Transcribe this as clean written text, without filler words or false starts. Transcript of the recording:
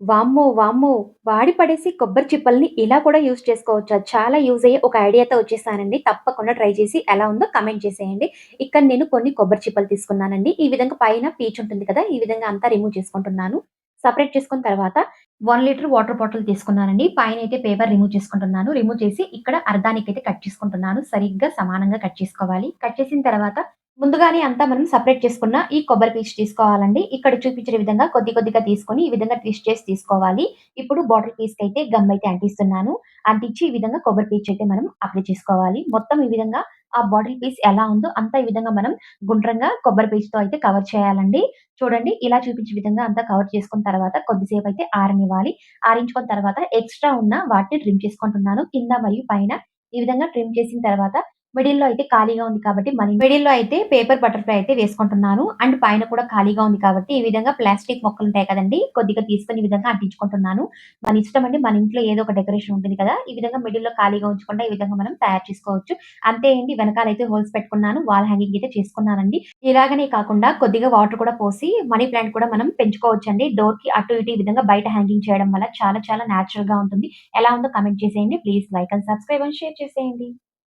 వామ్మో! వామ్మో! వాడి పడేసి కొబ్బరి చిప్పల్ని ఇలా కూడా యూజ్ చేసుకోవచ్చా? చాలా యూజ్ అయ్యే ఒక ఐడియాతో వచ్చేసానండి. తప్పకుండా ట్రై చేసి ఎలా ఉందో కామెంట్ చేసేయండి. ఇక్కడ నేను కొన్ని కొబ్బరి చిప్పలు తీసుకున్నానండి. ఈ విధంగా పైన పీచు ఉంటుంది కదా! ఈ విధంగా అంతా రిమూవ్ చేసుకుంటున్నాను. సెపరేట్ చేసుకున్న తర్వాత 1 లీటర్ వాటర్ బాటిల్ తీసుకున్నానండి. పైనైతే పేపర్ రిమూవ్ చేసుకుంటున్నాను. రిమూవ్ చేసి ఇక్కడ అర్ధానికైతే కట్ చేసుకుంటున్నాను. సరిగ్గా సమానంగా కట్ చేసుకోవాలి. కట్ చేసిన తర్వాత ముందుగానే అంతా మనం సెపరేట్ చేసుకున్న ఈ కొబ్బరి పీచు తీసుకోవాలండి. ఇక్కడ చూపించిన విధంగా కొద్ది కొద్దిగా తీసుకొని ఈ విధంగా ట్విస్ట్ చేసి తీసుకోవాలి. ఇప్పుడు బాటిల్ పీస్‌కైతే గమ్ అయితే అంటిస్తున్నాను. అంటించి ఈ విధంగా కొబ్బరి పీచు అయితే మనం అప్లై చేసుకోవాలి. మొత్తం ఈ విధంగా ఆ బాటిల్ పీస్ ఎలా ఉందో అంతా ఈ విధంగా మనం గుండ్రంగా కొబ్బరి పీచుతో అయితే కవర్ చేయాలండి. చూడండి ఇలా చూపించే విధంగా అంతా కవర్ చేసుకున్న తర్వాత కొద్దిసేపు అయితే ఆరనివ్వాలి. ఆరించుకున్న తర్వాత ఎక్స్‌ట్రా ఉన్న వాటిని ట్రిమ్ చేసుకుంటున్నాను. కింద మరియు పైన ఈ విధంగా ట్రిమ్ చేసిన తర్వాత మిడిల్‌లో అయితే ఖాళీగా ఉంది కాబట్టి మిడిల్‌లో అయితే పేపర్ బటర్‌ఫ్లై అయితే వేసుకుంటున్నాను. అండ్ పైన కూడా ఖాళీగా ఉంది కాబట్టి ఈ విధంగా ప్లాస్టిక్ మొక్కలుంటాయి కదండీ! కొద్దిగా తీసుకొని ఈ విధంగా అంటించుకుంటున్నాను. మన ఇష్టమండి. మన ఇంట్లో ఏదో ఒక డెకరేషన్ ఉంటుంది కదా! ఈ విధంగా మిడిల్‌లో ఖాళీగా ఉంచకుండా ఈ విధంగా మనం తయారు చేసుకోవచ్చు. అంతే అండి. వెనకాలైతే హోల్స్ పెట్టుకున్నాను. వాల్ హ్యాంగింగ్ అయితే చేసుకున్నానండి. ఇలాగనే కాకుండా కొద్దిగా వాటర్ కూడా పోసి మనీ ప్లాంట్ కూడా మనం పెంచుకోవచ్చండి. డోర్‌కి అటు ఇటు ఈ విధంగా బయట హ్యాంగింగ్ చేయడం వల్ల చాలా చాలా నేచురల్‌గా ఉంటుంది. ఎలా ఉందో కామెంట్ చేసేయండి. Please like and subscribe and share చేసేయండి.